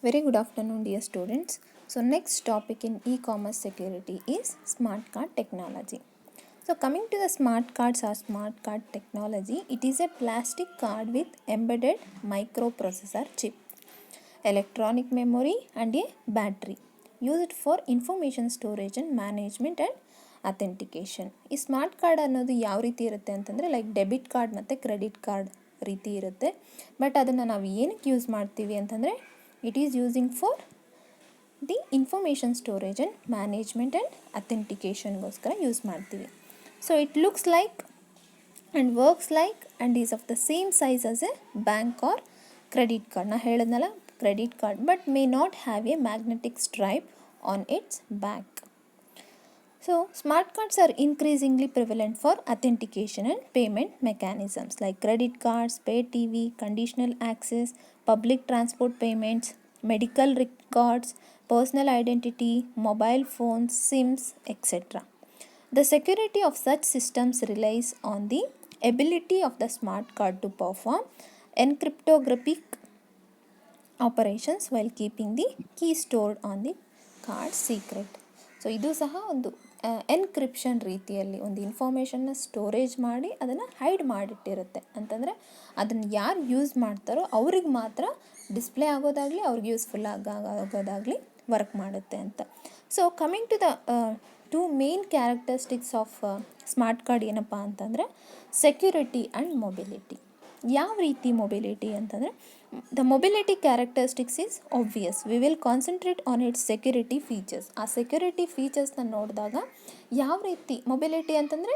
Very good afternoon, dear students. So next topic in e-commerce security is smart card technology. So coming to the smart cards or smart card technology, it is a plastic card with embedded microprocessor chip, electronic memory and a battery used for information storage and management and authentication. ಈ smart card ಅನ್ನೋದು ಯಾವ ರೀತಿ ಇರುತ್ತೆ ಅಂತಂದರೆ like debit card ಮತ್ತು credit card ರೀತಿ ಇರುತ್ತೆ. But ಅದನ್ನು ನಾವು ಏನಕ್ಕೆ ಯೂಸ್ ಮಾಡ್ತೀವಿ ಅಂತಂದರೆ it is using for the information storage and management and ಅಥೆಂಟಿಕೇಷನ್ಗೋಸ್ಕರ ಯೂಸ್ ಮಾಡ್ತೀವಿ. So it looks like and works like and is of the same size as a bank or credit card. ನಾ ಹೇಳಿದ್ನಲ್ಲ credit card, but may not have a magnetic stripe on its back. So, smart cards are increasingly prevalent for authentication and payment mechanisms like credit cards, pay TV, conditional access, public transport payments, medical records, personal identity, mobile phones, SIMs, etc. The security of such systems relies on the ability of the smart card to perform encryptographic operations while keeping the key stored on the card secret. So ಇದು ಸಹ ಒಂದು encryption ರೀತಿಯಲ್ಲಿ ಒಂದು ಇನ್ಫಾರ್ಮೇಷನ್ನ storage ಮಾಡಿ ಅದನ್ನು hide ಮಾಡಿಟ್ಟಿರುತ್ತೆ. ಅಂತಂದರೆ ಅದನ್ನು ಯಾರು ಯೂಸ್ ಮಾಡ್ತಾರೋ ಅವ್ರಿಗೆ ಮಾತ್ರ ಡಿಸ್ಪ್ಲೇ ಆಗೋದಾಗಲಿ ಅವ್ರಿಗೆ ಯೂಸ್ಫುಲ್ ಆಗೋದಾಗಲಿ ವರ್ಕ್ ಮಾಡುತ್ತೆ ಅಂತ. So coming to the two main characteristics of smart card ಏನಪ್ಪ ಅಂತಂದರೆ ಸೆಕ್ಯೂರಿಟಿ ಆ್ಯಂಡ್ ಮೊಬಿಲಿಟಿ. ಯಾವ ರೀತಿ ಮೊಬಿಲಿಟಿ ಅಂತಂದರೆ the mobility characteristics is obvious. We will concentrate on its security features. ಆ ಸೆಕ್ಯೂರಿಟಿ ಫೀಚರ್ಸ್ನ ನೋಡಿದಾಗ ಯಾವ ರೀತಿ ಮೊಬಿಲಿಟಿ ಅಂತಂದರೆ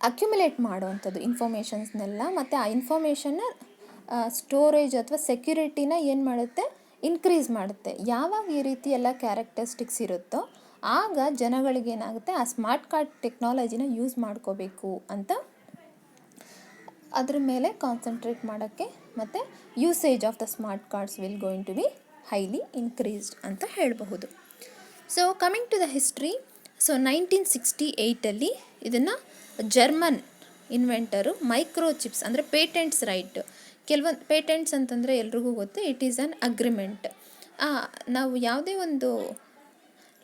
ಅಕ್ಯುಮುಲೇಟ್ ಮಾಡೋವಂಥದ್ದು ಇನ್ಫಾರ್ಮೇಷನ್ಸ್ನೆಲ್ಲ, ಮತ್ತು ಆ ಇನ್ಫಾರ್ಮೇಷನ್ನ ಸ್ಟೋರೇಜ್ ಅಥವಾ ಸೆಕ್ಯೂರಿಟಿನ ಏನು ಮಾಡುತ್ತೆ, ಇನ್ಕ್ರೀಸ್ ಮಾಡುತ್ತೆ. ಯಾವಾಗ ಈ ರೀತಿ ಎಲ್ಲ ಕ್ಯಾರೆಕ್ಟರಿಸ್ಟಿಕ್ಸ್ ಇರುತ್ತೋ ಆಗ ಜನಗಳಿಗೇನಾಗುತ್ತೆ ಆ ಸ್ಮಾರ್ಟ್ ಕಾರ್ಡ್ ಟೆಕ್ನಾಲಜಿನ ಯೂಸ್ ಮಾಡ್ಕೋಬೇಕು ಅಂತ ಅದ್ರ ಮೇಲೆ ಕಾನ್ಸಂಟ್ರೇಟ್ ಮಾಡೋಕ್ಕೆ, ಮತ್ತು usage of the smart cards will going to be highly increased ಅಂತ ಹೇಳಬಹುದು. So coming to the history, so 1968 ಇದನ್ನು ಜರ್ಮನ್ ಇನ್ವೆಂಟರು ಮೈಕ್ರೋಚಿಪ್ಸ್ ಅಂದರೆ ಪೇಟೆಂಟ್ಸ್ ರೈಟ್. ಕೆಲವೊಂದು ಪೇಟೆಂಟ್ಸ್ ಅಂತಂದರೆ ಎಲ್ರಿಗೂ ಗೊತ್ತು, ಇಟ್ ಈಸ್ ಆನ್ ಅಗ್ರಿಮೆಂಟ್. ನಾವು ಯಾವುದೇ ಒಂದು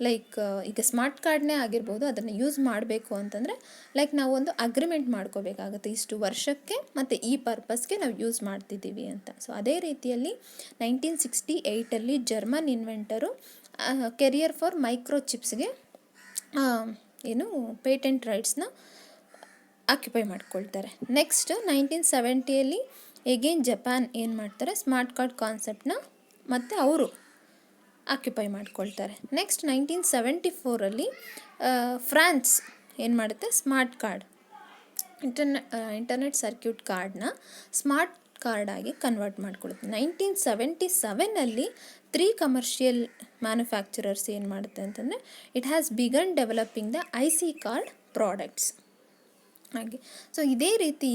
ಲೈಕ್ ಈಗ ಸ್ಮಾರ್ಟ್ ಕಾರ್ಡ್ನೇ ಆಗಿರ್ಬೋದು, ಅದನ್ನು ಯೂಸ್ ಮಾಡಬೇಕು ಅಂತಂದರೆ ಲೈಕ್ ನಾವು ಒಂದು ಅಗ್ರಿಮೆಂಟ್ ಮಾಡ್ಕೋಬೇಕಾಗುತ್ತೆ, ಇಷ್ಟು ವರ್ಷಕ್ಕೆ ಮತ್ತು ಈ ಪರ್ಪಸ್ಗೆ ನಾವು ಯೂಸ್ ಮಾಡ್ತಿದ್ದೀವಿ ಅಂತ. ಸೊ ಅದೇ ರೀತಿಯಲ್ಲಿ 1968 ಜರ್ಮನ್ ಇನ್ವೆಂಟರು ಕೆರಿಯರ್ ಫಾರ್ ಮೈಕ್ರೋಚಿಪ್ಸ್ಗೆ ಏನು ಪೇಟೆಂಟ್ ರೈಟ್ಸ್ನ ಆಕ್ಯುಪೈ ಮಾಡ್ಕೊಳ್ತಾರೆ. ನೆಕ್ಸ್ಟ್ 1970 ಎಗೇನ್ ಜಪಾನ್ ಏನು ಮಾಡ್ತಾರೆ, ಸ್ಮಾರ್ಟ್ ಕಾರ್ಡ್ ಕಾನ್ಸೆಪ್ಟನ್ನ ಮತ್ತು ಅವರು ಆಕ್ಯುಪೈ ಮಾಡ್ಕೊಳ್ತಾರೆ. ನೆಕ್ಸ್ಟ್ 1974 ಫ್ರಾನ್ಸ್ ಏನು ಮಾಡುತ್ತೆ, ಸ್ಮಾರ್ಟ್ ಕಾರ್ಡ್ ಇಂಟರ್ನೆಟ್ ಸರ್ಕ್ಯೂಟ್ ಕಾರ್ಡ್ನ ಸ್ಮಾರ್ಟ್ ಕಾರ್ಡಾಗಿ ಕನ್ವರ್ಟ್ ಮಾಡ್ಕೊಳುತ್ತೆ. 1977 3 ಕಮರ್ಷಿಯಲ್ ಮ್ಯಾನುಫ್ಯಾಕ್ಚರರ್ಸ್ ಏನು ಮಾಡುತ್ತೆ ಅಂತಂದರೆ it has begun developing the IC card products ಹಾಗೆ. ಸೊ ಇದೇ ರೀತಿ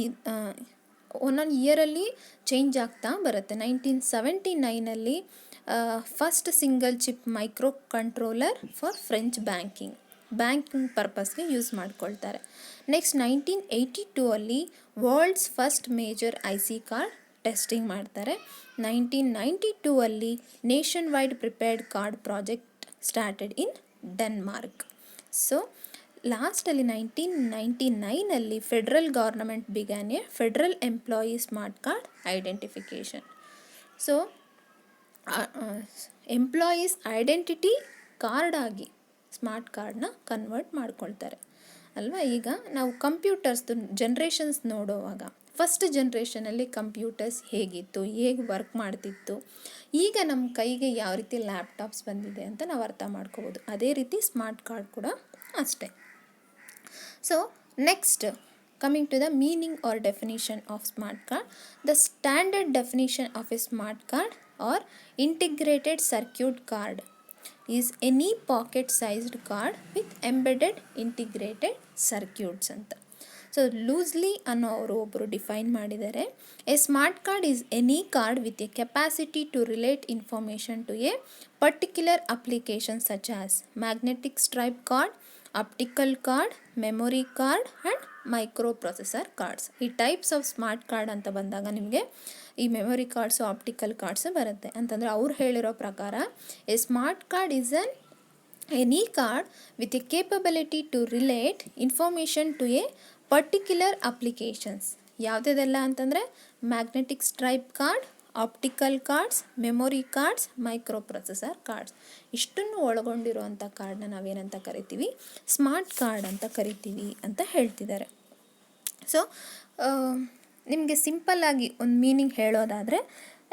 ಒಂದೊಂದು ಇಯರಲ್ಲಿ ಚೇಂಜ್ ಆಗ್ತಾ ಬರುತ್ತೆ. 1979 first single chip micro controller for French banking ಪರ್ಪಸ್ಗೆ ಯೂಸ್ ಮಾಡ್ಕೊಳ್ತಾರೆ. Next 1982 world's first major IC card testing ಮಾಡ್ತಾರೆ. 1992 nation wide prepared card project started in Denmark. So ಲಾಸ್ಟಲ್ಲಿ 1999 federal government began a federal employee smart card identification. So employees identity ಕಾರ್ಡಾಗಿ smart ಕಾರ್ಡ್ನ convert ಮಾಡ್ಕೊಳ್ತಾರೆ ಅಲ್ವಾ. ಈಗ ನಾವು ಕಂಪ್ಯೂಟರ್ಸ್ದು ಜನ್ರೇಷನ್ಸ್ ನೋಡುವಾಗ ಫಸ್ಟ್ ಜನ್ರೇಷನಲ್ಲಿ ಕಂಪ್ಯೂಟರ್ಸ್ ಹೇಗಿತ್ತು, ಹೇಗೆ ವರ್ಕ್ ಮಾಡ್ತಿತ್ತು, ಈಗ ನಮ್ಮ ಕೈಗೆ ಯಾವ ರೀತಿ ಲ್ಯಾಪ್ಟಾಪ್ಸ್ ಬಂದಿದೆ ಅಂತ ನಾವು ಅರ್ಥ ಮಾಡ್ಕೋಬೋದು. ಅದೇ ರೀತಿ ಸ್ಮಾರ್ಟ್ ಕಾರ್ಡ್ ಕೂಡ ಅಷ್ಟೇ. So next coming to the meaning or definition of smart card, the standard definition of a smart card or integrated circuit card is any pocket sized card with embedded integrated circuits ಅಂತ. So loosely ಅನ್ನೋ ಅವರು ಒಬ್ಬರು define ಮಾಡಿದ್ದಾರೆ, a smart card is any card with a capacity to relate information to a particular application such as magnetic stripe card, optical card, memory card and micro processor cards. ಈ types of smart card ಅಂತ ಬಂದಾಗ ನಿಮಗೆ ಈ memory cards optical cards ಬರುತ್ತೆ. ಅಂತಂದರೆ ಅವ್ರು ಹೇಳಿರೋ ಪ್ರಕಾರ a smart card is any card with a capability to relate information to a particular applications. ಯಾವುದೆಲ್ಲ ಅಂತಂದರೆ magnetic stripe card, optical cards, memory cards, micro processor cards. ಇಷ್ಟನ್ನು ಒಳಗೊಂಡಿರುವಂಥ ಕಾರ್ಡ್ನ ನಾವೇನಂತ ಕರಿತೀವಿ, ಸ್ಮಾರ್ಟ್ ಕಾರ್ಡ್ ಅಂತ ಕರಿತೀವಿ ಅಂತ ಹೇಳ್ತಿದ್ದಾರೆ. ಸೊ ನಿಮಗೆ ಸಿಂಪಲ್ಲಾಗಿ ಒಂದು ಮೀನಿಂಗ್ ಹೇಳೋದಾದರೆ,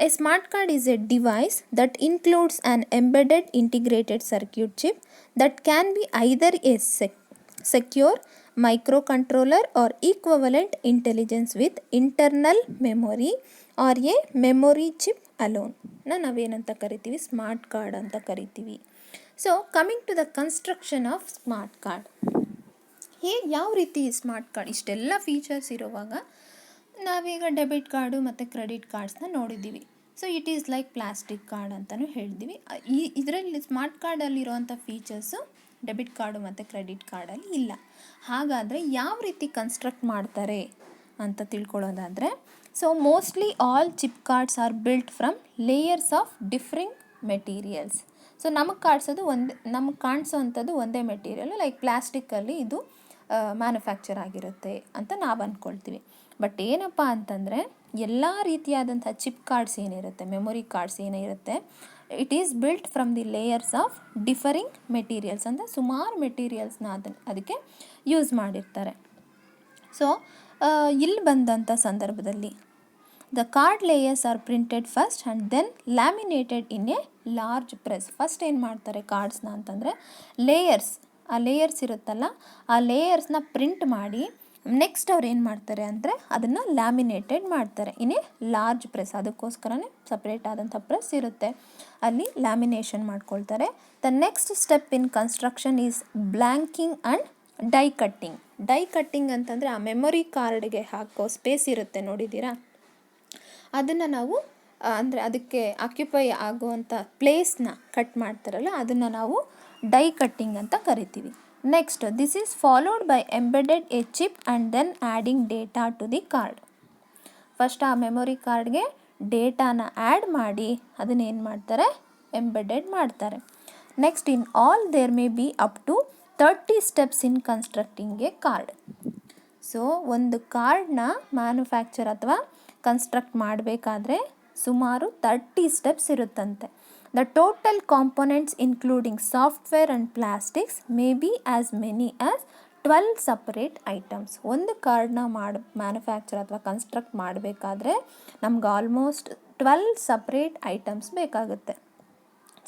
A smart card is A device that includes an embedded integrated circuit chip that can be either A secure microcontroller or equivalent intelligence with internal memory or a memory chip alone. ನಾವೇನಂತ ಕರಿತೀವಿ, smart card ಅಂತ ಕರಿತೀವಿ. So coming to the construction of smart card. ಯಾವ ರೀತಿ smart card ಇಷ್ಟೆಲ್ಲ features ಇರುವಾಗ ನಾವೀಗ debit card ಮತ್ತು ಕ್ರೆಡಿಟ್ ಕಾರ್ಡ್ಸ್ನ ನೋಡಿದ್ದೀವಿ. So it is like plastic card ಅಂತಲೂ ಹೇಳಿದ್ದೀವಿ. ಇದರಲ್ಲಿ ಸ್ಮಾರ್ಟ್ ಕಾರ್ಡಲ್ಲಿರುವಂಥ ಫೀಚರ್ಸು ಡೆಬಿಟ್ ಕಾರ್ಡು ಮತ್ತು ಕ್ರೆಡಿಟ್ ಕಾರ್ಡಲ್ಲಿ ಇಲ್ಲ. ಹಾಗಾದರೆ ಯಾವ ರೀತಿ ಕನ್ಸ್ಟ್ರಕ್ಟ್ ಮಾಡ್ತಾರೆ ಅಂತ ತಿಳ್ಕೊಳ್ಳೋದಾದರೆ, so mostly all chip cards are built from layers of differing materials. So ನಮಗೆ ಕಾಣಿಸೋವಂಥದ್ದು ಒಂದೇ ಮೆಟೀರಿಯಲ್, ಲೈಕ್ ಪ್ಲಾಸ್ಟಿಕ್ಕಲ್ಲಿ ಇದು ಮ್ಯಾನುಫ್ಯಾಕ್ಚರ್ ಆಗಿರುತ್ತೆ ಅಂತ ನಾವು ಅಂದ್ಕೊಳ್ತೀವಿ. ಬಟ್ ಏನಪ್ಪ ಅಂತಂದರೆ, ಎಲ್ಲ ರೀತಿಯಾದಂಥ ಚಿಪ್ ಕಾರ್ಡ್ಸ್ ಏನಿರುತ್ತೆ, ಮೆಮೊರಿ ಕಾರ್ಡ್ಸ್ ಏನಿರುತ್ತೆ, it is built from the layers of differing materials ಅಂತ ಸುಮಾರು ಮೆಟೀರಿಯಲ್ಸ್ನ ಅದಕ್ಕೆ ಯೂಸ್ ಮಾಡಿರ್ತಾರೆ. ಸೊ ಇಲ್ಲಿ ಬಂದಂಥ ಸಂದರ್ಭದಲ್ಲಿ the card layers are printed first and then laminated in a large press. First ಏನು ಮಾಡ್ತಾರೆ ಕಾರ್ಡ್ಸ್ನ ಅಂತಂದರೆ, ಆ ಲೇಯರ್ಸ್ ಇರುತ್ತಲ್ಲ, ಆ ಲೇಯರ್ಸ್ನ ಪ್ರಿಂಟ್ ಮಾಡಿ ನೆಕ್ಸ್ಟ್ ಅವ್ರು ಏನು ಮಾಡ್ತಾರೆ ಅಂದರೆ ಅದನ್ನು ಲ್ಯಾಮಿನೇಟೆಡ್ ಮಾಡ್ತಾರೆ ಇನ್ ಎ ಲಾರ್ಜ್ ಪ್ರೆಸ್. ಅದಕ್ಕೋಸ್ಕರನೇ ಸಪ್ರೇಟ್ ಆದಂಥ ಪ್ರೆಸ್ ಇರುತ್ತೆ, ಅಲ್ಲಿ ಲ್ಯಾಮಿನೇಷನ್ ಮಾಡ್ಕೊಳ್ತಾರೆ. The next step in construction is blanking and die cutting. Die cutting ಅಂತಂದರೆ ಆ ಮೆಮೊರಿ ಕಾರ್ಡ್ಗೆ ಹಾಕೋ ಸ್ಪೇಸ್ ಇರುತ್ತೆ ನೋಡಿದ್ದೀರಾ, ಅದನ್ನು ನಾವು ಅಂದರೆ ಅದಕ್ಕೆ ಆಕ್ಯುಪೈ ಆಗುವಂಥ ಪ್ಲೇಸ್ನ ಕಟ್ ಮಾಡ್ತಾರಲ್ಲ, ಅದನ್ನು ನಾವು ಡೈ ಕಟ್ಟಿಂಗ್ ಅಂತ ಕರಿತೀವಿ. Next, this is followed by embedded a chip and then adding data to the card. First ಆ ಮೆಮೊರಿ ಕಾರ್ಡ್ಗೆ ಡೇಟಾನ ಆ್ಯಡ್ ಮಾಡಿ ಅದನ್ನೇನು ಮಾಡ್ತಾರೆ, ಎಂಬೆಡೆಡ್ ಮಾಡ್ತಾರೆ. Next, in all there may be up to 30 steps in constructing a card. So ಒಂದು ಕಾರ್ಡ್ನ manufacture ಅಥವಾ ಕನ್ಸ್ಟ್ರಕ್ಟ್ ಮಾಡಬೇಕಾದ್ರೆ ಸುಮಾರು 30 ಸ್ಟೆಪ್ಸ್ ಇರುತ್ತಂತೆ. The total components including software and plastics may be as many as 12 separate items. ಒಂದು ಕಾರ್ಡ್ನ manufacture ಅಥವಾ construct ಮಾಡಬೇಕಾದ್ರೆ ನಮ್ಗೆ ಆಲ್ಮೋಸ್ಟ್ 12 ಸಪ್ರೇಟ್ ಐಟಮ್ಸ್ ಬೇಕಾಗುತ್ತೆ.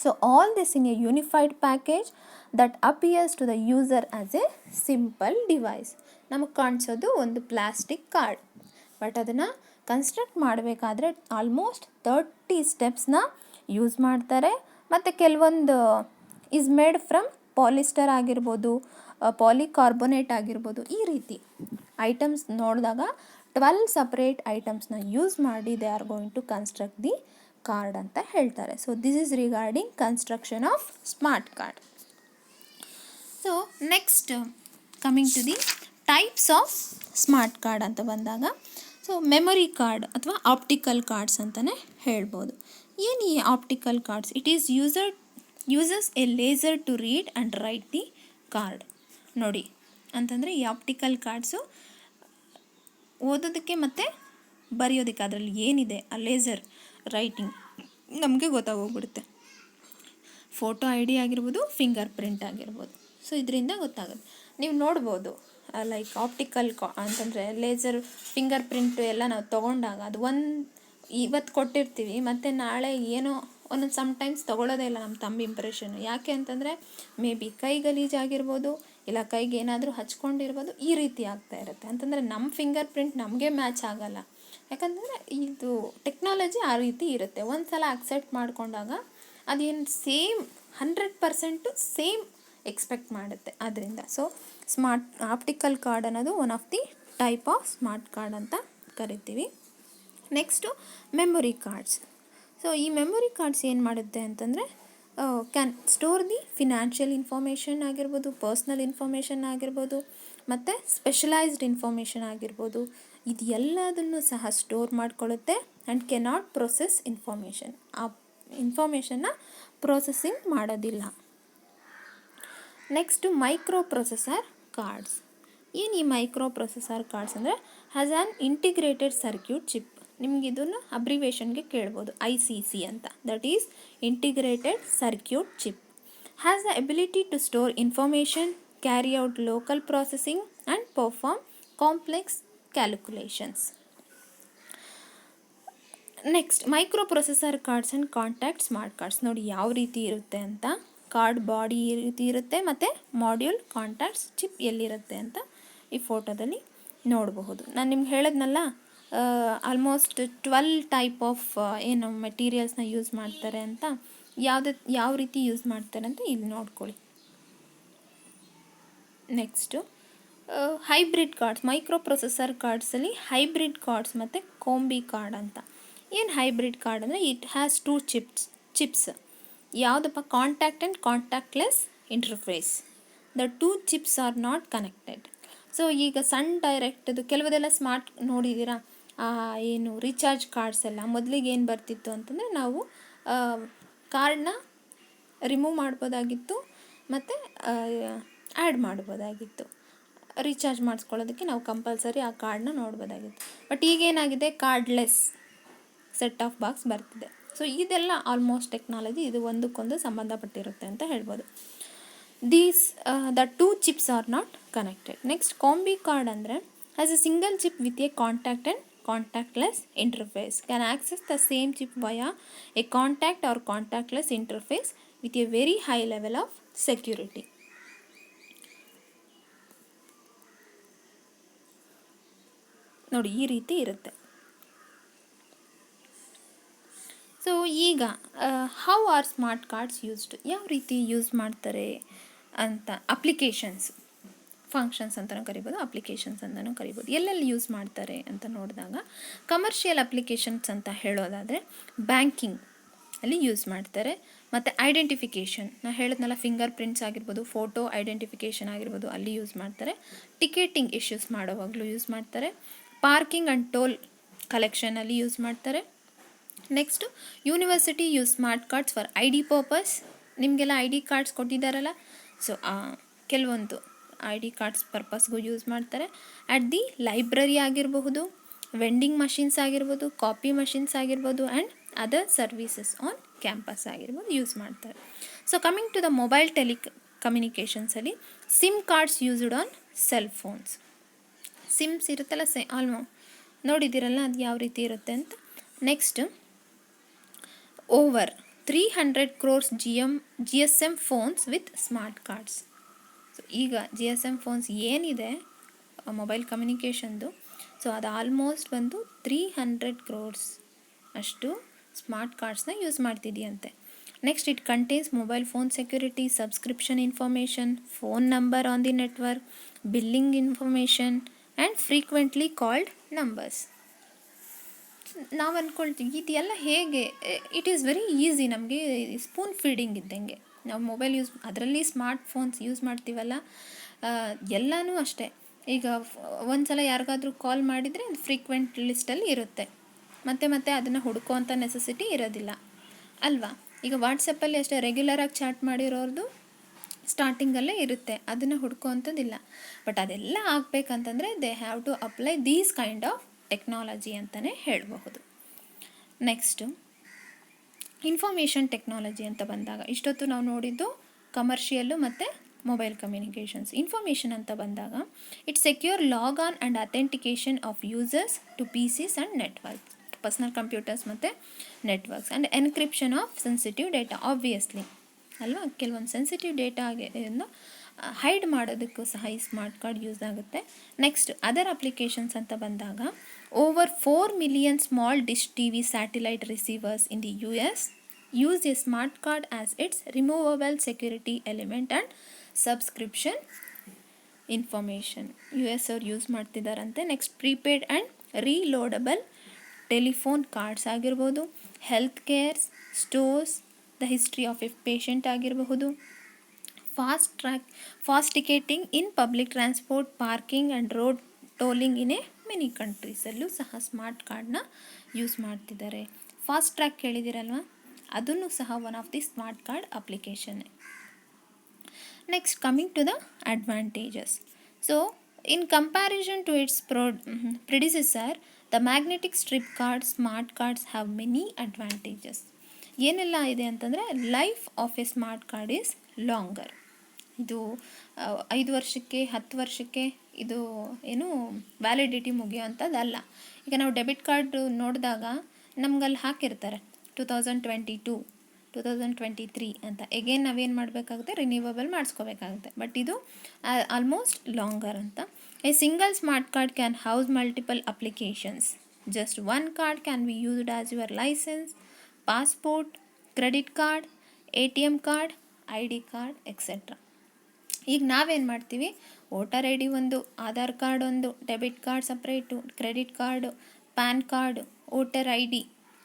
So all this in a unified package that appears to the user as a simple device. ನಮಗೆ ಕಾಣಿಸೋದು ಒಂದು plastic card, but ಅದನ್ನು ಕನ್ಸ್ಟ್ರಕ್ಟ್ ಮಾಡಬೇಕಾದ್ರೆ ಆಲ್ಮೋಸ್ಟ್ 30 ಸ್ಟೆಪ್ಸ್ನ ಯೂಸ್ ಮಾಡ್ತಾರೆ. ಮತ್ತು ಕೆಲವೊಂದು ಈಸ್ ಮೇಡ್ ಫ್ರಮ್ ಪಾಲಿಸ್ಟರ್ ಆಗಿರ್ಬೋದು, ಪಾಲಿಕಾರ್ಬೊನೇಟ್ ಆಗಿರ್ಬೋದು. ಈ ರೀತಿ ಐಟಮ್ಸ್ ನೋಡಿದಾಗ 12 ಸಪ್ರೇಟ್ ಐಟಮ್ಸ್ನ ಯೂಸ್ ಮಾಡಿ they are going to construct the card ಅಂತ ಹೇಳ್ತಾರೆ. So this is regarding construction of smart card. So next coming to the types of smart card ಅಂತ ಬಂದಾಗ, ಸೊ ಮೆಮೊರಿ ಕಾರ್ಡ್ ಅಥವಾ ಆಪ್ಟಿಕಲ್ ಕಾರ್ಡ್ಸ್ ಅಂತಲೇ ಹೇಳ್ಬೋದು. ಏನು ಈ optical cards? It is uses a laser to read and write the card. ನೋಡಿ ಅಂತಂದರೆ ಈ ಆಪ್ಟಿಕಲ್ ಕಾರ್ಡ್ಸು ಓದೋದಕ್ಕೆ ಮತ್ತು ಬರೆಯೋದಕ್ಕೆ ಅದರಲ್ಲಿ ಏನಿದೆ ಆ ಲೇಸರ್ ರೈಟಿಂಗ್ ನಮಗೆ ಗೊತ್ತಾಗೋಗ್ಬಿಡುತ್ತೆ. ಫೋಟೋ ಐ ಡಿ ಆಗಿರ್ಬೋದು, ಫಿಂಗರ್ ಪ್ರಿಂಟ್ ಆಗಿರ್ಬೋದು. ಸೊ ಇದರಿಂದ ಗೊತ್ತಾಗುತ್ತೆ. ನೀವು ನೋಡ್ಬೋದು ಲೈಕ್ ಆಪ್ಟಿಕಲ್ ಅಂತಂದರೆ ಲೇಸರ್ ಫಿಂಗರ್ ಪ್ರಿಂಟು ಎಲ್ಲ ನಾವು ತೊಗೊಂಡಾಗ ಅದು ಇವತ್ತು ಕೊಟ್ಟಿರ್ತೀವಿ, ಮತ್ತು ನಾಳೆ ಏನೋ ಒಂದೊಂದು ಸಮ್ಟೈಮ್ಸ್ ತೊಗೊಳ್ಳೋದೇ ಇಲ್ಲ ನಮ್ಮ ತಂಬ್ ಇಂಪ್ರೆಷನ್ನು. ಯಾಕೆ ಅಂತಂದರೆ ಮೇ ಬಿ ಕೈ ಗಲೀಜಾಗಿರ್ಬೋದು, ಇಲ್ಲ ಕೈಗೆ ಏನಾದರೂ ಹಚ್ಕೊಂಡಿರ್ಬೋದು, ಈ ರೀತಿ ಆಗ್ತಾ ಇರುತ್ತೆ. ಅಂತಂದರೆ ನಮ್ಮ ಫಿಂಗರ್ ಪ್ರಿಂಟ್ ನಮಗೆ ಮ್ಯಾಚ್ ಆಗೋಲ್ಲ, ಯಾಕಂದರೆ ಇದು ಟೆಕ್ನಾಲಜಿ ಆ ರೀತಿ ಇರುತ್ತೆ. ಒಂದು ಸಲ ಅಕ್ಸೆಪ್ಟ್ ಮಾಡಿಕೊಂಡಾಗ ಅದೇನು ಸೇಮ್ 100% ಸೇಮ್ ಎಕ್ಸ್ಪೆಕ್ಟ್ ಮಾಡುತ್ತೆ. ಆದ್ದರಿಂದ ಸೊ ಆಪ್ಟಿಕಲ್ ಕಾರ್ಡ್ ಅನ್ನೋದು one of the type of smart card ಅಂತ ಕರಿತೀವಿ. Next memory cards. ಸೊ ಈ ಮೆಮೊರಿ ಕಾರ್ಡ್ಸ್ ಏನು ಮಾಡುತ್ತೆ ಅಂತಂದರೆ can store the financial information ಆಗಿರ್ಬೋದು, ಪರ್ಸ್ನಲ್ ಇನ್ಫಾರ್ಮೇಷನ್ ಆಗಿರ್ಬೋದು, ಮತ್ತು ಸ್ಪೆಷಲೈಸ್ಡ್ ಇನ್ಫಾರ್ಮೇಷನ್ ಆಗಿರ್ಬೋದು, ಇದು ಎಲ್ಲದನ್ನು ಸಹ ಸ್ಟೋರ್ ಮಾಡ್ಕೊಳ್ಳುತ್ತೆ ಆ್ಯಂಡ್ ಕೆನಾಟ್ ಪ್ರೊಸೆಸ್ ಇನ್ಫಾರ್ಮೇಷನ್. ಆ ಇನ್ಫಾರ್ಮೇಷನ್ನ ಪ್ರೊಸೆಸಿಂಗ್ ಮಾಡೋದಿಲ್ಲ. Next micro processor cards. ಏನು ಈ ಮೈಕ್ರೋ ಪ್ರೊಸೆಸರ್ ಕಾರ್ಡ್ಸ್ ಅಂದರೆ has an integrated circuit chip. ನಿಮ್ಗೆ ಇದನ್ನು ಅಬ್ರಿವೇಷನ್ಗೆ ಕೇಳ್ಬೋದು, ICC ಅಂತ. That is integrated circuit chip. Has the ability to store information, carry out local processing and perform complex calculations. Next micro processor cards and contact smart cards. ನೋಡಿ ಯಾವ ರೀತಿ ಇರುತ್ತೆ ಅಂತ. Card body ಈ ರೀತಿ ಇರುತ್ತೆ ಮತ್ತು ಮಾಡ್ಯೂಲ್ ಕಾಂಟ್ಯಾಕ್ಟ್ಸ್ ಚಿಪ್ ಎಲ್ಲಿರುತ್ತೆ ಅಂತ ಈ ಫೋಟೋದಲ್ಲಿ ನೋಡಬಹುದು. ನಾನು ನಿಮ್ಗೆ ಹೇಳಿದ್ನಲ್ಲ, ಆಲ್ಮೋಸ್ಟ್ 12 ಟೈಪ್ ಆಫ್ ಏನು ಮೆಟೀರಿಯಲ್ಸ್ನ ಯೂಸ್ ಮಾಡ್ತಾರೆ ಅಂತ. ಯಾವ ರೀತಿ ಯೂಸ್ ಮಾಡ್ತಾರೆ ಅಂತ ಇಲ್ಲಿ ನೋಡ್ಕೊಳ್ಳಿ. Next hybrid cards. Micro processor ಕಾರ್ಡ್ಸಲ್ಲಿ ಹೈಬ್ರಿಡ್ ಕಾರ್ಡ್ಸ್ ಮತ್ತು ಕಾಂಬಿ ಕಾರ್ಡ್ ಅಂತ. ಏನು ಹೈಬ್ರಿಡ್ ಕಾರ್ಡ್ ಅಂದರೆ ಇಟ್ ಹ್ಯಾಸ್ 2 ಚಿಪ್ಸ್. ಯಾವುದಪ್ಪ? Contact and contactless interface. The 2 chips are not connected. So ಈಗ ಸಣ್ಣ ಡೈರೆಕ್ಟದು ಕೆಲವುದೆಲ್ಲ ಸ್ಮಾರ್ಟ್ ನೋಡಿದ್ದೀರಾ, ಏನು ರೀಚಾರ್ಜ್ ಕಾರ್ಡ್ಸ್ ಎಲ್ಲ ಮೊದಲಿಗೆ ಏನು ಬರ್ತಿತ್ತು ಅಂತಂದರೆ ನಾವು ಕಾರ್ಡ್ನ ರಿಮೂವ್ ಮಾಡ್ಬೋದಾಗಿತ್ತು ಮತ್ತು ಆ್ಯಡ್ ಮಾಡ್ಬೋದಾಗಿತ್ತು. ರೀಚಾರ್ಜ್ ಮಾಡಿಸ್ಕೊಳ್ಳೋದಕ್ಕೆ ನಾವು ಕಂಪಲ್ಸರಿ ಆ ಕಾರ್ಡ್ನ ನೋಡ್ಬೋದಾಗಿತ್ತು. ಬಟ್ ಈಗೇನಾಗಿದೆ, ಕಾರ್ಡ್ಲೆಸ್ ಸೆಟ್ ಆಫ್ ಬಾಕ್ಸ್ ಬರ್ತಿದೆ. ಸೊ ಇದೆಲ್ಲ ಆಲ್ಮೋಸ್ಟ್ ಟೆಕ್ನಾಲಜಿ, ಇದು ಒಂದಕ್ಕೊಂದು ಸಂಬಂಧಪಟ್ಟಿರುತ್ತೆ ಅಂತ ಹೇಳ್ಬೋದು. The 2 chips are not connected. Next, combi card ಅಂದರೆ has a single chip with a contact and contactless interface. Can access the same chip via a contact or contactless interface with a very high level of security. ನೋಡಿ ಈ ರೀತಿ ಇರುತ್ತೆ. So ಈಗ how are smart cards used? ಯಾವ ರೀತಿ use ಮಾಡ್ತಾರೆ ಅಂತ. Applications, functions ಅಂತಲೂ ಕರಿಬೋದು, ಅಪ್ಲಿಕೇಶನ್ಸ್ ಅಂತಲೂ ಕರಿಬೋದು. ಎಲ್ಲೆಲ್ಲಿ ಯೂಸ್ ಮಾಡ್ತಾರೆ ಅಂತ ನೋಡಿದಾಗ ಕಮರ್ಷಿಯಲ್ ಅಪ್ಲಿಕೇಶನ್ಸ್ ಅಂತ ಹೇಳೋದಾದರೆ ಬ್ಯಾಂಕಿಂಗ್ ಅಲ್ಲಿ ಯೂಸ್ ಮಾಡ್ತಾರೆ. ಮತ್ತು ಐಡೆಂಟಿಫಿಕೇಷನ್, ನಾನು ಹೇಳಿದ್ನಲ್ಲ, ಫಿಂಗರ್ ಪ್ರಿಂಟ್ಸ್ ಆಗಿರ್ಬೋದು, ಫೋಟೋ ಐಡೆಂಟಿಫಿಕೇಷನ್ ಆಗಿರ್ಬೋದು, ಅಲ್ಲಿ ಯೂಸ್ ಮಾಡ್ತಾರೆ. ಟಿಕೆಟಿಂಗ್ ಇಶ್ಯೂಸ್ ಮಾಡೋವಾಗಲೂ ಯೂಸ್ ಮಾಡ್ತಾರೆ. ಪಾರ್ಕಿಂಗ್ ಆ್ಯಂಡ್ ಟೋಲ್ ಕಲೆಕ್ಷನಲ್ಲಿ ಯೂಸ್ ಮಾಡ್ತಾರೆ. Next university use smart cards for ID purpose. ನಿಮಗೆಲ್ಲ ID ಕಾರ್ಡ್ಸ್ ಕೊಟ್ಟಿದ್ದಾರಲ್ಲ, ಸೊ ಕೆಲವೊಂದು ID ಕಾರ್ಡ್ಸ್ ಪರ್ಪಸ್ಗೂ ಯೂಸ್ ಮಾಡ್ತಾರೆ. ಅಟ್ ದಿ ಲೈಬ್ರರಿ ಆಗಿರಬಹುದು, ವೆಂಡಿಂಗ್ ಮಷಿನ್ಸ್ ಆಗಿರ್ಬೋದು, ಕಾಪಿ ಮಷಿನ್ಸ್ ಆಗಿರ್ಬೋದು, and other services on campus ಆಗಿರ್ಬೋದು ಯೂಸ್ ಮಾಡ್ತಾರೆ. So coming to the mobile ಕಮ್ಯುನಿಕೇಷನ್ಸಲ್ಲಿ SIM cards used on cell phones. SIMs ಇರುತ್ತಲ್ಲ, ನೋಡಿದ್ದೀರಲ್ಲ ಅದು ಯಾವ ರೀತಿ ಇರುತ್ತೆ ಅಂತ. Next, over 300 crores GSM phones with smart cards. So ಈಗ GSM ಫೋನ್ಸ್ ಏನಿದೆ ಮೊಬೈಲ್ ಕಮ್ಯುನಿಕೇಷನ್ದು, ಸೊ ಅದು ಆಲ್ಮೋಸ್ಟ್ ಬಂದು 300 crores ಅಷ್ಟು ಸ್ಮಾರ್ಟ್ ಕಾರ್ಡ್ಸ್ನ ಯೂಸ್ ಮಾಡ್ತಿದೆಯಂತೆ. Next, it contains mobile phone security, subscription information, phone number on the network, billing information and frequently called numbers. ನಾವು ಅಂದ್ಕೊಳ್ತೀವಿ ಇದೆಲ್ಲ ಹೇಗೆ, ಇಟ್ ಈಸ್ ವೆರಿ ಈಸಿ. ನಮಗೆ ಸ್ಪೂನ್ ಫೀಡಿಂಗ್ ಇದ್ದಂಗೆ. ನಾವು ಮೊಬೈಲ್ ಅದರಲ್ಲಿ ಸ್ಮಾರ್ಟ್ ಫೋನ್ಸ್ ಯೂಸ್ ಮಾಡ್ತೀವಲ್ಲ, ಎಲ್ಲನೂ ಅಷ್ಟೇ. ಈಗ ಒಂದು ಸಲ ಯಾರಿಗಾದ್ರೂ ಕಾಲ್ ಮಾಡಿದರೆ ಅದು ಫ್ರೀಕ್ವೆಂಟ್ ಲಿಸ್ಟಲ್ಲಿ ಇರುತ್ತೆ, ಮತ್ತೆ ಅದನ್ನು ಹುಡ್ಕೋವಂಥ ನೆಸೆಸಿಟಿ ಇರೋದಿಲ್ಲ ಅಲ್ವಾ. ಈಗ ವಾಟ್ಸಪ್ಪಲ್ಲಿ ಅಷ್ಟೇ ರೆಗ್ಯುಲರಾಗಿ ಚಾಟ್ ಮಾಡಿರೋರ್ದು ಸ್ಟಾರ್ಟಿಂಗಲ್ಲೇ ಇರುತ್ತೆ, ಅದನ್ನು ಹುಡ್ಕೋವಂಥದ್ದಿಲ್ಲ. ಬಟ್ ಅದೆಲ್ಲ ಆಗಬೇಕಂತಂದರೆ they have to apply these kind of technology ಅಂತಲೇ ಹೇಳಬಹುದು. ನೆಕ್ಸ್ಟು ಇನ್ಫಾರ್ಮೇಷನ್ ಟೆಕ್ನಾಲಜಿ ಅಂತ ಬಂದಾಗ ಇಷ್ಟೊತ್ತು ನಾವು ನೋಡಿದ್ದು ಕಮರ್ಷಿಯಲ್ಲು ಮತ್ತು ಮೊಬೈಲ್ ಕಮ್ಯುನಿಕೇಷನ್ಸ್. ಇನ್ಫಾರ್ಮೇಷನ್ ಅಂತ ಬಂದಾಗ it secure log on and authentication of users to PCs and networks, personal computers ಮತ್ತು networks, and encryption of sensitive data. Obviously ಅಲ್ವಾ, ಕೆಲವೊಂದು ಸೆನ್ಸಿಟಿವ್ ಡೇಟಾ ಆಗಿರೋದ್ರಿಂದ ಹೈಡ್ ಮಾಡೋದಕ್ಕೂ ಸಹ ಈ ಸ್ಮಾರ್ಟ್ ಕಾರ್ಡ್ ಯೂಸ್ ಆಗುತ್ತೆ. ನೆಕ್ಸ್ಟ್, ಅದರ್ ಅಪ್ಲಿಕೇಶನ್ಸ್ ಅಂತ ಬಂದಾಗ over 4 million small dish TV satellite receivers in the US use a smart card as its removable security element and subscription information. US ಅವ್ರು use ಮಾಡ್ತಿದ್ದಾರಂತೆ. Next, prepaid and reloadable telephone cards ಆಗಿರ್ಬೋದು, health cares, stores, the history of a patient ಆಗಿರಬಹುದು, fast ticketing in public transport, parking and road tolling in many ಕಂಟ್ರೀಸಲ್ಲೂ ಸಹ smart ಕಾರ್ಡ್ನ use ಮಾಡ್ತಿದ್ದಾರೆ. Fast track ಕೇಳಿದಿರಲ್ವ, ಅದನ್ನು ಸಹ one of the smart card application. Next, coming to the advantages. So in comparison to its predecessor, the magnetic strip card smart cards have many advantages. ಏನೆಲ್ಲ ಇದೆ ಅಂತಂದರೆ, life of A smart card is longer. ಇದು 5 ವರ್ಷಕ್ಕೆ 10 ವರ್ಷಕ್ಕೆ ಇದು ಏನು validity ಮುಗಿಯೋವಂಥದ್ದಲ್ಲ. ಈಗ ನಾವು ಡೆಬಿಟ್ ಕಾರ್ಡ್ ನೋಡಿದಾಗ ನಮ್ಗಲ್ಲಿ ಹಾಕಿರ್ತಾರೆ 2022 2023 ಅಂತ. ಎಗೇನ್ ನಾವೇನು ಮಾಡಬೇಕಾಗುತ್ತೆ, ರಿನ್ಯೂವಬಲ್ ಮಾಡಿಸ್ಕೋಬೇಕಾಗುತ್ತೆ. ಬಟ್ ಇದು ಆಲ್ಮೋಸ್ಟ್ ಲಾಂಗರ್ ಅಂತ. A single smart card can house multiple applications. Just one card can be used as your licence, passport, credit card, ATM card, ID card etcetera. ಈಗ ನಾವೇನು ಮಾಡ್ತೀವಿ, ವೋಟರ್ ID ಒಂದು, Aadhaar card ಒಂದು, debit card separate, credit card, PAN card, voter ID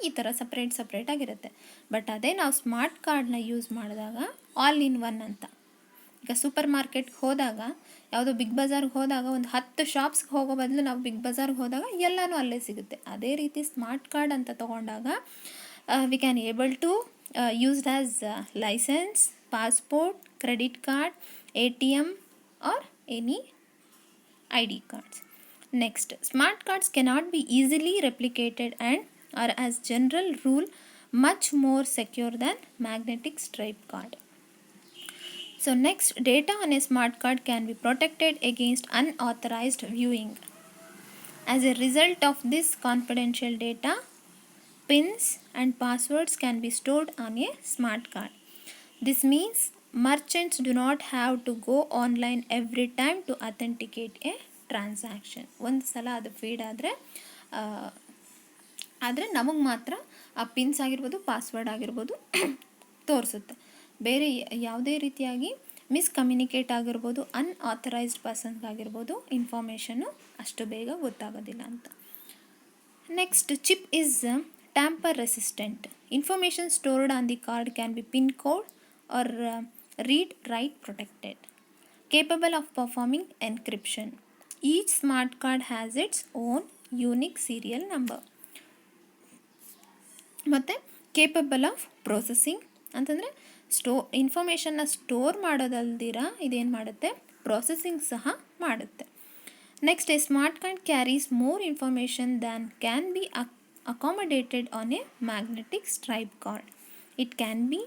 ಈ ಥರ separate ಆಗಿರುತ್ತೆ. But ಅದೇ ನಾವು ಸ್ಮಾರ್ಟ್ ಕಾರ್ಡ್ನ ಯೂಸ್ ಮಾಡಿದಾಗ ಆಲ್ ಇನ್ ಒನ್ ಅಂತ. ಈಗ ಸೂಪರ್ ಮಾರ್ಕೆಟ್ಗೆ ಹೋದಾಗ, ಯಾವುದೋ ಬಿಗ್ ಬಜಾರ್ಗೆ ಹೋದಾಗ ಒಂದು 10 ಶಾಪ್ಸ್ಗೆ ಹೋಗೋ ಬದಲು ನಾವು ಬಿಗ್ ಬಜಾರ್ಗೆ ಹೋದಾಗ ಎಲ್ಲನೂ ಅಲ್ಲೇ ಸಿಗುತ್ತೆ. ಅದೇ ರೀತಿ ಸ್ಮಾರ್ಟ್ ಕಾರ್ಡ್ ಅಂತ ತೊಗೊಂಡಾಗ we can able to used as licence, passport, credit card, ATM or any ID cards. Next, smart cards cannot be easily replicated and are as general rule much more secure than magnetic stripe card. So next, data on a smart card can be protected against unauthorized viewing. As a result of this, confidential data, pins and passwords can be stored on a smart card. This means merchants do not have to go online every time to authenticate a transaction. ಒಂದು ಸಲ ಅದು feed ಆದರೆ ನಮಗೆ ಮಾತ್ರ ಆ pins ಆಗಿರ್ಬೋದು, password ಆಗಿರ್ಬೋದು ತೋರಿಸುತ್ತೆ. ಬೇರೆ ಯಾವುದೇ ರೀತಿಯಾಗಿ ಮಿಸ್ಕಮ್ಯುನಿಕೇಟ್ ಆಗಿರ್ಬೋದು, ಅನ್ಆಥರೈಸ್ಡ್ ಪರ್ಸನ್ಗಾಗಿರ್ಬೋದು ಇನ್ಫಾರ್ಮೇಷನ್ನು ಅಷ್ಟು ಬೇಗ ಗೊತ್ತಾಗೋದಿಲ್ಲ ಅಂತ. Next, chip is tamper resistant. Information stored on the card can be pin code or read write protected, capable of performing encryption. Each smart card has its own unique serial number. ಮತ್ತು capable of processing ಅಂತಂದರೆ ಇನ್ಫಾರ್ಮೇಷನ್ನ store ಮಾಡೋದಲ್ದಿರ ಇದೇನು ಮಾಡುತ್ತೆ, processing ಸಹ ಮಾಡುತ್ತೆ. Next, a smart card carries more information than can be accommodated on a magnetic stripe card. It can be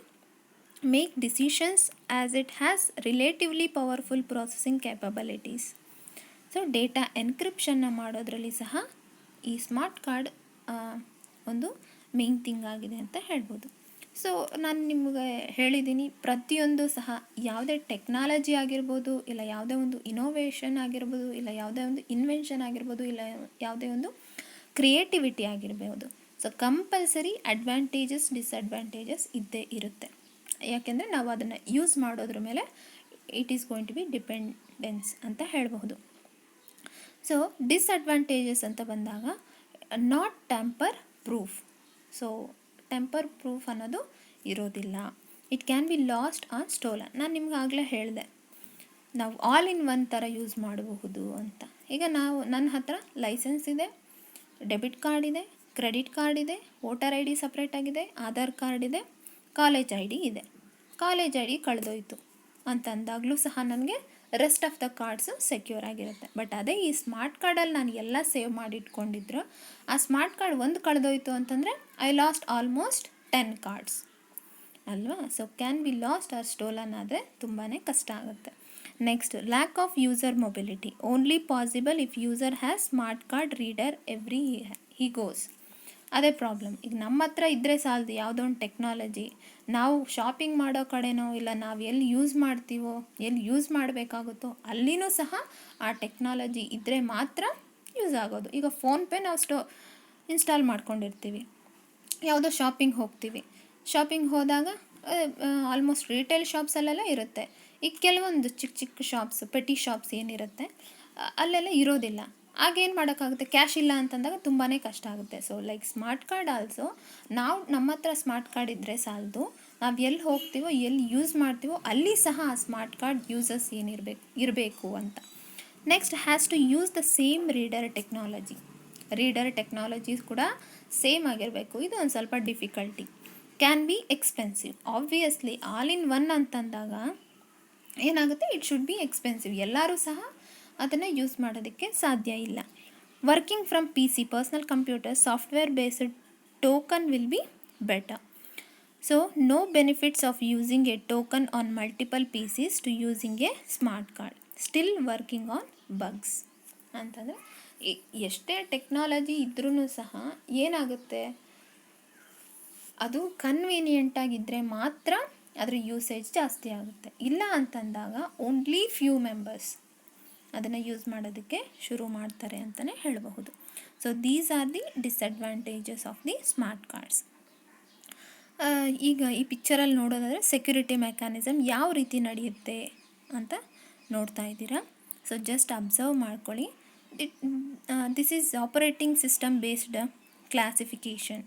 make decisions as it has relatively powerful processing capabilities. So data ಎನ್ಕ್ರಿಪ್ಷನ್ನ ಮಾಡೋದ್ರಲ್ಲಿ ಸಹ ಈ smart card ಒಂದು main thing ಆಗಿದೆ ಅಂತ ಹೇಳ್ಬೋದು. So ನಾನು ನಿಮಗೆ ಹೇಳಿದ್ದೀನಿ, ಪ್ರತಿಯೊಂದು ಸಹ ಯಾವುದೇ ಟೆಕ್ನಾಲಜಿ ಆಗಿರ್ಬೋದು, ಇಲ್ಲ ಯಾವುದೇ ಒಂದು ಇನೋವೇಷನ್ ಆಗಿರ್ಬೋದು, ಇಲ್ಲ ಯಾವುದೇ ಒಂದು ಇನ್ವೆನ್ಷನ್ ಆಗಿರ್ಬೋದು, ಇಲ್ಲ ಯಾವುದೇ ಒಂದು ಕ್ರಿಯೇಟಿವಿಟಿ ಆಗಿರ್ಬೋದು, ಸೊ ಕಂಪಲ್ಸರಿ ಅಡ್ವಾಂಟೇಜಸ್ ಡಿಸ್ಅಡ್ವಾಂಟೇಜಸ್ ಇದ್ದೇ ಇರುತ್ತೆ. ಯಾಕೆಂದರೆ ನಾವು ಅದನ್ನು ಯೂಸ್ ಮಾಡೋದ್ರ ಮೇಲೆ it is going to be dependence ಅಂತ ಹೇಳಬಹುದು. ಸೊ ಡಿಸ್ಅಡ್ವಾಂಟೇಜಸ್ ಅಂತ ಬಂದಾಗ, not tamper proof. So tamper proof ಅನ್ನೋದು ಇರೋದಿಲ್ಲ. It can be lost or stolen. ನಾನು ನಿಮ್ಗೆ ಆಗಲೇ ಹೇಳಿದೆ, ನಾವು ಆಲ್ ಇನ್ ಒನ್ ಥರ ಯೂಸ್ ಮಾಡಬಹುದು ಅಂತ. ಈಗ ನನ್ನ ಹತ್ರ ಲೈಸೆನ್ಸ್ ಇದೆ, ಡೆಬಿಟ್ ಕಾರ್ಡ್ ಇದೆ, ಕ್ರೆಡಿಟ್ ಕಾರ್ಡ್ ಇದೆ, ವೋಟರ್ ID ಸಪ್ರೇಟಾಗಿದೆ, ಆಧಾರ್ ಕಾರ್ಡ್ ಇದೆ, ಕಾಲೇಜ್ ID ಇದೆ. ಕಾಲೇಜ್ ID ಕಳೆದೋಯ್ತು ಅಂತಂದಾಗಲೂ ಸಹ ನನಗೆ rest of the cards secure ಆಗಿರುತ್ತೆ. ಬಟ್ ಅದೇ ಈ ಸ್ಮಾರ್ಟ್ ಕಾರ್ಡಲ್ಲಿ ನಾನು ಎಲ್ಲ ಸೇವ್ ಮಾಡಿಟ್ಕೊಂಡಿದ್ರು, ಆ ಸ್ಮಾರ್ಟ್ ಕಾರ್ಡ್ ಒಂದು ಕಳೆದೋಯ್ತು ಅಂತಂದರೆ ಐ ಲಾಸ್ಟ್ ಆಲ್ಮೋಸ್ಟ್ 10 ಕಾರ್ಡ್ಸ್ ಅಲ್ವಾ. So can be lost or stolen ಆದರೆ ತುಂಬಾ ಕಷ್ಟ ಆಗುತ್ತೆ. Next, lack of user mobility. Only possible if user has smart card reader every he goes. ಅದೇ ಪ್ರಾಬ್ಲಮ್. ಈಗ ನಮ್ಮ ಹತ್ರ ಇದ್ದರೆ ಸಾಲದು ಯಾವುದೋ ಒಂದು ಟೆಕ್ನಾಲಜಿ, ನಾವು ಶಾಪಿಂಗ್ ಮಾಡೋ ಕಡೆನೋ ಇಲ್ಲ ನಾವು ಎಲ್ಲಿ ಯೂಸ್ ಮಾಡ್ತೀವೋ, ಎಲ್ಲಿ ಯೂಸ್ ಮಾಡಬೇಕಾಗುತ್ತೋ ಅಲ್ಲಿನೂ ಸಹ ಆ ಟೆಕ್ನಾಲಜಿ ಇದ್ದರೆ ಮಾತ್ರ ಯೂಸ್ ಆಗೋದು. ಈಗ ಫೋನ್ಪೇ ನಾವು ಇನ್ಸ್ಟಾಲ್ ಮಾಡ್ಕೊಂಡಿರ್ತೀವಿ, ಯಾವುದೋ ಶಾಪಿಂಗ್ ಹೋಗ್ತೀವಿ, ಶಾಪಿಂಗ್ ಹೋದಾಗ ಆಲ್ಮೋಸ್ಟ್ ರಿಟೇಲ್ ಶಾಪ್ಸಲ್ಲೆಲ್ಲ ಇರುತ್ತೆ. ಈಗ ಕೆಲವೊಂದು ಚಿಕ್ಕ ಚಿಕ್ಕ ಶಾಪ್ಸ್, ಪೆಟಿ ಶಾಪ್ಸ್ ಏನಿರುತ್ತೆ ಅಲ್ಲೆಲ್ಲ ಇರೋದಿಲ್ಲ. ಆಗೇನು ಮಾಡೋಕ್ಕಾಗುತ್ತೆ, ಕ್ಯಾಶ್ ಇಲ್ಲ ಅಂತಂದಾಗ ತುಂಬಾ ಕಷ್ಟ ಆಗುತ್ತೆ. So like smart card also, ನಾವು ನಮ್ಮ ಹತ್ರ ಸ್ಮಾರ್ಟ್ ಕಾರ್ಡ್ ಇದ್ದರೆ ಸಾಲದು, ನಾವು ಎಲ್ಲಿ ಹೋಗ್ತೀವೋ ಎಲ್ಲಿ ಯೂಸ್ ಮಾಡ್ತೀವೋ ಅಲ್ಲಿ ಸಹ ಆ ಸ್ಮಾರ್ಟ್ ಕಾರ್ಡ್ ಯೂಸಸ್ ಇರಬೇಕು ಅಂತ. Next has to use the same reader technologies ಕೂಡ ಸೇಮ್ ಆಗಿರಬೇಕು. ಇದು ಒಂದು ಸ್ವಲ್ಪ difficulty. Can be expensive. Obviously all in one ಅಂತಂದಾಗ ಏನಾಗುತ್ತೆ, ಇಟ್ ಶುಡ್ ಬಿ ಎಕ್ಸ್ಪೆನ್ಸಿವ್. ಎಲ್ಲರೂ ಸಹ ಅದನ್ನು ಯೂಸ್ ಮಾಡೋದಕ್ಕೆ ಸಾಧ್ಯ ಇಲ್ಲ. Working from PC, personal computer, software based token will be better. So no benefits of using a token on multiple PCs to using a smart card, still working on bugs. ಅಂತಂದರೆ ಎಷ್ಟೇ technology ಇದ್ರೂ ಸಹ ಏನಾಗುತ್ತೆ, ಅದು ಕನ್ವೀನಿಯೆಂಟಾಗಿದ್ದರೆ ಮಾತ್ರ ಅದರ usage ಜಾಸ್ತಿ ಆಗುತ್ತೆ. ಇಲ್ಲ ಅಂತಂದಾಗ ಓನ್ಲಿ ಫ್ಯೂ ಮೆಂಬರ್ಸ್ ಅದನ್ನು ಯೂಸ್ ಮಾಡೋದಕ್ಕೆ ಶುರು ಮಾಡ್ತಾರೆ ಅಂತಲೇ ಹೇಳಬಹುದು. So these are the disadvantages of the smart cards. ಈಗ ಈ ಪಿಕ್ಚರಲ್ಲಿ ನೋಡೋದಾದರೆ ಸೆಕ್ಯೂರಿಟಿ ಮೆಕ್ಯಾನಿಸಮ್ ಯಾವ ರೀತಿ ನಡೆಯುತ್ತೆ ಅಂತ ನೋಡ್ತಾ ಇದ್ದೀರಾ. ಸೊ ಜಸ್ಟ್ ಅಬ್ಸರ್ವ್ ಮಾಡ್ಕೊಳ್ಳಿ. This is operating system based classification.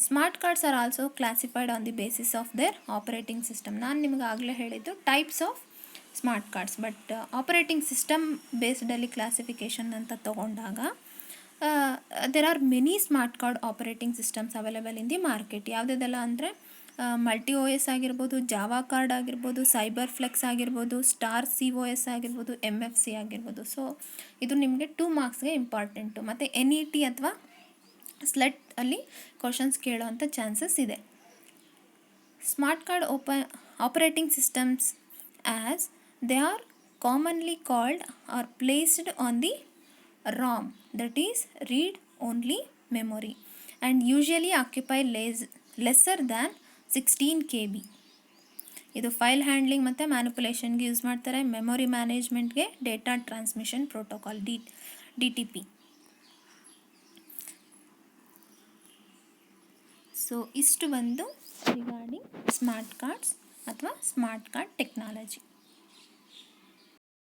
Smart cards are also classified on the basis of their operating system. ನಾನು ನಿಮಗೆ ಆಗಲೇ ಹೇಳಿದ್ದು types of smart cards, but operating system ಬೇಸ್ಡಲ್ಲಿ ಕ್ಲಾಸಿಫಿಕೇಷನ್ ಅಂತ ತಗೊಂಡಾಗ there are many smart card operating systems available in the market. ಯಾವುದೆಲ್ಲ ಅಂದರೆ multi OS ಆಗಿರ್ಬೋದು, ಜಾವಾ ಕಾರ್ಡ್ ಆಗಿರ್ಬೋದು, ಸೈಬರ್ ಫ್ಲೆಕ್ಸ್ ಆಗಿರ್ಬೋದು, ಸ್ಟಾರ್ COS ಆಗಿರ್ಬೋದು, MFC ಆಗಿರ್ಬೋದು. ಸೊ ಇದು ನಿಮಗೆ 2 ಮಾರ್ಕ್ಸ್ಗೆ ಇಂಪಾರ್ಟೆಂಟು. ಮತ್ತು NET ಅಥವಾ ಸ್ಲೆಟ್ ಅಲ್ಲಿ ಕ್ವಶನ್ಸ್ ಕೇಳೋವಂಥ ಚಾನ್ಸಸ್ ಇದೆ. Smart card operating systems as they are commonly called R placed on the ROM, that is read only memory, and usually occupy lesser than 16 KB. ಇದು file handling ಮತ್ತು ಮ್ಯಾನಿಪುಲೇಷನ್ಗೆ use ಮಾಡ್ತಾರೆ. Memory ಮ್ಯಾನೇಜ್ಮೆಂಟ್ಗೆ data transmission protocol DTP. So ಇಷ್ಟು ಬಂದು regarding smart cards ಅಥವಾ smart card technology.